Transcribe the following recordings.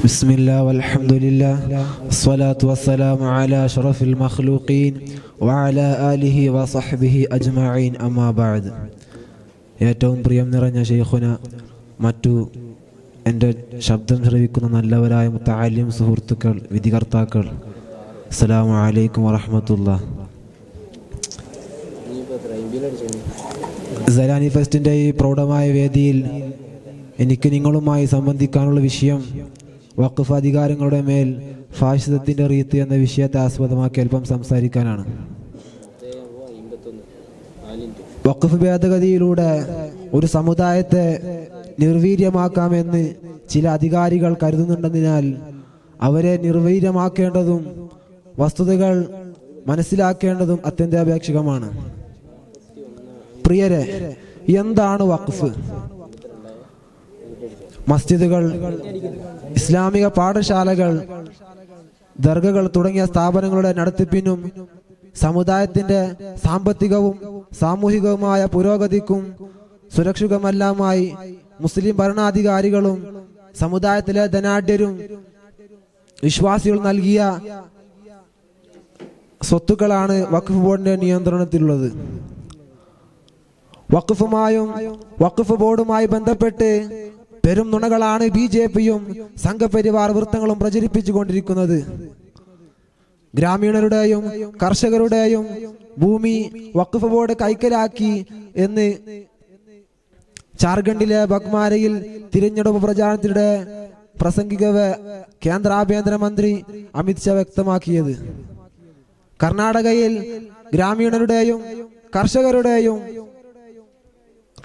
بسم الله والحمد لله الصلاة والسلام على أشرف المخلوقين وعلى آله وصحبه أجمعين أما بعد. ഏറ്റവും പ്രിയം നിറഞ്ഞ ശൈഖുന, മറ്റു എൻ്റെ ശബ്ദം ശ്രവിക്കുന്ന നല്ലവരായ മുത്തഅല്ലിം സുഹൃത്തുക്കൾ, വിധികർത്താക്കൾ, അസ്സലാമു അലൈക്കും വറഹ്മത്തുള്ളാഹി. സലാനി ഫെസ്റ്റിൻ്റെ ഈ പ്രൗഢമായ വേദിയിൽ എനിക്ക് നിങ്ങളുമായി സംബന്ധിക്കാനുള്ള വിഷയം വഖഫ് അധികാരങ്ങളുടെ മേൽ ഫാഷിസത്തിൻ്റെ റീത്ത് എന്ന വിഷയത്തെ ആസ്പദമാക്കി അല്പം സംസാരിക്കാനാണ്. വഖഫ് ഭേദഗതിയിലൂടെ ഒരു സമുദായത്തെ നിർവീര്യമാക്കാമെന്ന് ചില അധികാരികൾ കരുതുന്നുണ്ടെന്നതിനാൽ അവരെ നിർവീര്യമാക്കേണ്ടതും വസ്തുതകൾ മനസ്സിലാക്കേണ്ടതും അത്യന്താപേക്ഷിതമാണ്. പ്രിയരെ, എന്താണ് വഖഫ്? മസ്ജിദുകൾ, ഇസ്ലാമിക പാഠശാലകൾ, ദർഗകൾ തുടങ്ങിയ സ്ഥാപനങ്ങളുടെ നടത്തിപ്പിനും സമുദായത്തിന്റെ സാമ്പത്തികവും സാമൂഹികവുമായ പുരോഗതിക്കും സുരക്ഷിതമെല്ലാമായി മുസ്ലിം ഭരണാധികാരികളും സമുദായത്തിലെ ധനാഢ്യരും വിശ്വാസികൾ നൽകിയ സ്വത്തുക്കളാണ് വഖഫ് ബോർഡിന്റെ നിയന്ത്രണത്തിലുള്ളത്. വഖഫുമായും വഖഫ് ബോർഡുമായി ബന്ധപ്പെട്ട് പെരും നുണകളാണ് BJPയും സംഘപരിവാർ വൃത്തങ്ങളും പ്രചരിപ്പിച്ചുകൊണ്ടിരിക്കുന്നത്. ഗ്രാമീണരുടെയും കർഷകരുടെയും ഭൂമി വഖഫ് ബോർഡ് കൈക്കലാക്കി എന്ന് ജാർഖണ്ഡിലെ ബഗ്മാരയിൽ തിരഞ്ഞെടുപ്പ് പ്രചാരണത്തിനിടെ പ്രസംഗിക്കവേ കേന്ദ്ര ആഭ്യന്തരമന്ത്രി അമിത് ഷാ വ്യക്തമാക്കിയത്. കർണാടകയിൽ ഗ്രാമീണരുടെയും കർഷകരുടെയും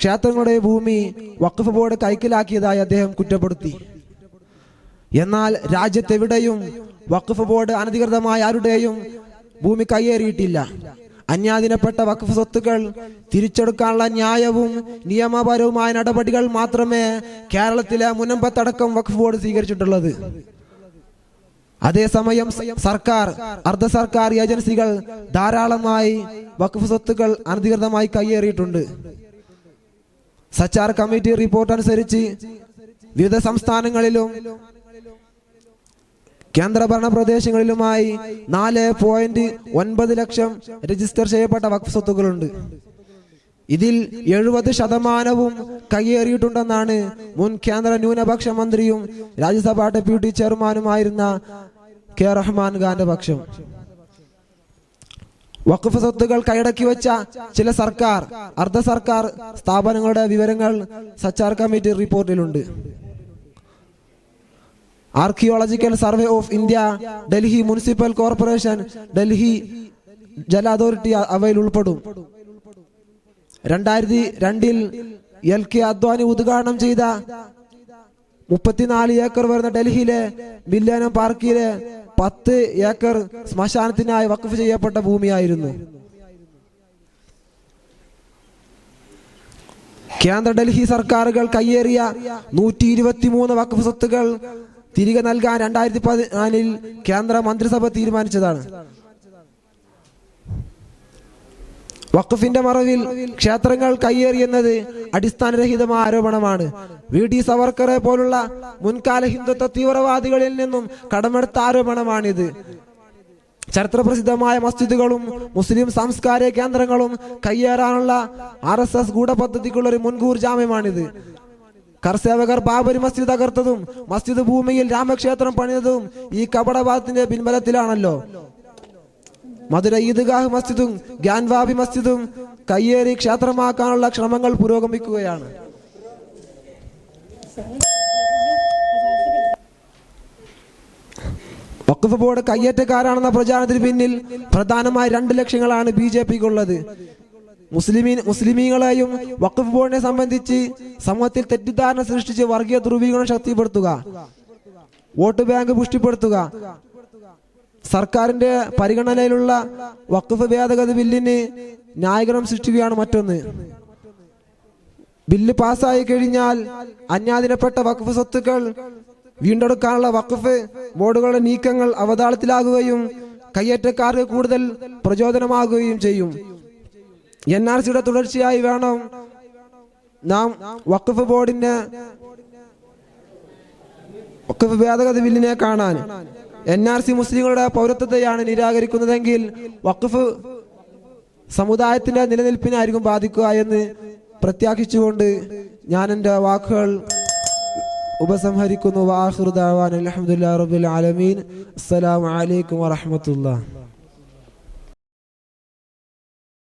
ക്ഷേത്രങ്ങളുടെ ഭൂമി വഖഫ് ബോർഡ് കൈക്കലാക്കിയതായി അദ്ദേഹം കുറ്റപ്പെടുത്തി. എന്നാൽ രാജ്യത്തെവിടെയും വഖഫ് ബോർഡ് അനധികൃതമായ ആരുടെയും ഭൂമി കയ്യേറിയിട്ടില്ല. അന്യാധീനപ്പെട്ട വഖഫ് സ്വത്തുക്കൾ തിരിച്ചെടുക്കാനുള്ള ന്യായവും നിയമപരവുമായ നടപടികൾ മാത്രമേ കേരളത്തിലെ മുനമ്പത്തടക്കം വഖഫ് ബോർഡ് സ്വീകരിച്ചിട്ടുള്ളത്. അതേസമയം സർക്കാർ, അർദ്ധ സർക്കാർ ഏജൻസികൾ ധാരാളമായി വഖഫ് സ്വത്തുക്കൾ അനധികൃതമായി കയ്യേറിയിട്ടുണ്ട്. സച്ചാർ കമ്മിറ്റി റിപ്പോർട്ട് അനുസരിച്ച് വിവിധ സംസ്ഥാനങ്ങളിലും കേന്ദ്രഭരണ പ്രദേശങ്ങളിലുമായി 4.9 ലക്ഷം രജിസ്റ്റർ ചെയ്യപ്പെട്ട വഖഫ് സ്വത്തുക്കളുണ്ട്. ഇതിൽ 70% കയ്യേറിയിട്ടുണ്ടെന്നാണ് മുൻ കേന്ദ്ര ന്യൂനപക്ഷ മന്ത്രിയും രാജ്യസഭാ ഡെപ്യൂട്ടി ചെയർമാനുമായിരുന്ന കെ റഹ്മാൻ ഖാന്റെ പക്ഷം. വഖഫ് സ്വത്തുകൾ കൈയടക്കി വെച്ച ചില സർക്കാർ, അർദ്ധ സർക്കാർ സ്ഥാപനങ്ങളുടെ വിവരങ്ങൾ സച്ചാർ കമ്മിറ്റി റിപ്പോർട്ടിലുണ്ട്. Archaeological survey of India, Delhi municipal corporation, Delhi Jal authority അവയിൽ ഉൾപ്പെടും. 2002 LK അദ്വാനി ഉദ്ഘാടനം ചെയ്ത 34 ഏക്കർ വരുന്ന ഡൽഹിയിലെ മില്ലേനിയം പാർക്കിലെ 10 ഏക്കർ ശ്മശാനത്തിനായി വഖഫ് ചെയ്യപ്പെട്ട ഭൂമിയായിരുന്നു. കേന്ദ്ര ഡൽഹി സർക്കാരുകൾ കയ്യേറിയ 123 വഖഫ് സ്വത്തുകൾ തിരികെ നൽകാൻ 2014 കേന്ദ്ര മന്ത്രിസഭ തീരുമാനിച്ചതാണ്. വഖഫിന്റെ മറവിൽ ക്ഷേത്രങ്ങൾ കയ്യേറിയെന്നത് അടിസ്ഥാനരഹിതമായ ആരോപണമാണ്. VD സവർക്കറെ പോലുള്ള മുൻകാല ഹിന്ദുത്വ തീവ്രവാദികളിൽ നിന്നും കടമെടുത്ത ആരോപണമാണിത്. ചരിത്രപ്രസിദ്ധമായ മസ്ജിദുകളും മുസ്ലിം സാംസ്കാരിക കേന്ദ്രങ്ങളും കയ്യേറാനുള്ള RSS ഗൂഢപദ്ധതിക്കുള്ള ഒരു മുൻകൂർ ജാമ്യമാണിത്. കർസേവകർ ബാബരി മസ്ജിദ് തകർത്തതും മസ്ജിദ് ഭൂമിയിൽ രാമക്ഷേത്രം പണിതതും ഈ കപടവാദത്തിന്റെ പിൻബലത്തിലാണല്ലോ. മധുര ഈദ്ഗാഹ് മസ്ജിദും ഗ്യാൻവാബി മസ്ജിദും കയ്യേറി ക്ഷേത്രമാക്കാനുള്ള ശ്രമങ്ങൾ പുരോഗമിക്കുകയാണ്. വഖഫ് ബോർഡ് കയ്യേറ്റക്കാരാണെന്ന പ്രചാരണത്തിന് പിന്നിൽ പ്രധാനമായി 2 ലക്ഷ്യങ്ങളാണ് BJPക്കുള്ളത്. മുസ്ലിമീങ്ങളെയും വഖഫ് ബോർഡിനെ സംബന്ധിച്ച് സമൂഹത്തിൽ തെറ്റിദ്ധാരണ സൃഷ്ടിച്ച് വർഗീയ ധ്രുവീകരണം ശക്തിപ്പെടുത്തുക, വോട്ട് ബാങ്ക് പുഷ്ടിപ്പെടുത്തുക. സർക്കാരിന്റെ പരിഗണനയിലുള്ള വഖഫ് ഭേദഗതി ബില്ലിന് ന്യായീകരണം സൃഷ്ടിക്കുകയാണ് മറ്റൊന്ന്. ബില്ല് പാസ്സായി കഴിഞ്ഞാൽ അന്യാധീനപ്പെട്ട വഖഫ് സ്വത്തുക്കൾ വീണ്ടെടുക്കാനുള്ള വഖഫ് ബോർഡുകളുടെ നീക്കങ്ങൾ അവതാളത്തിലാകുകയും കയ്യേറ്റക്കാർക്ക് കൂടുതൽ പ്രചോദനമാകുകയും ചെയ്യും. NRCയുടെ തുടർച്ചയായി വേണം നാം വഖഫ് ബോർഡിന്റെ വഖഫ് ഭേദഗതി ബില്ലിനെ കാണാൻ NRC മുസ്ലിങ്ങളുടെ പൗരത്വത്തെയാണ് നിരാകരിക്കുന്നതെങ്കിൽ വഖഫ് സമുദായത്തിന്റെ നിലനിൽപ്പിനായിരിക്കും ബാധിക്കുക എന്ന് പ്രത്യാഖിച്ചുകൊണ്ട് ഞാൻ എൻ്റെ വാക്കുകൾ ഉപസംഹരിക്കുന്നു. വആഖിറു ദഅവാന അൽഹംദുലില്ലാഹി റബ്ബിൽ ആലമീൻ. അസ്സലാമു അലൈക്കും വറഹ്മത്തുള്ളാഹി.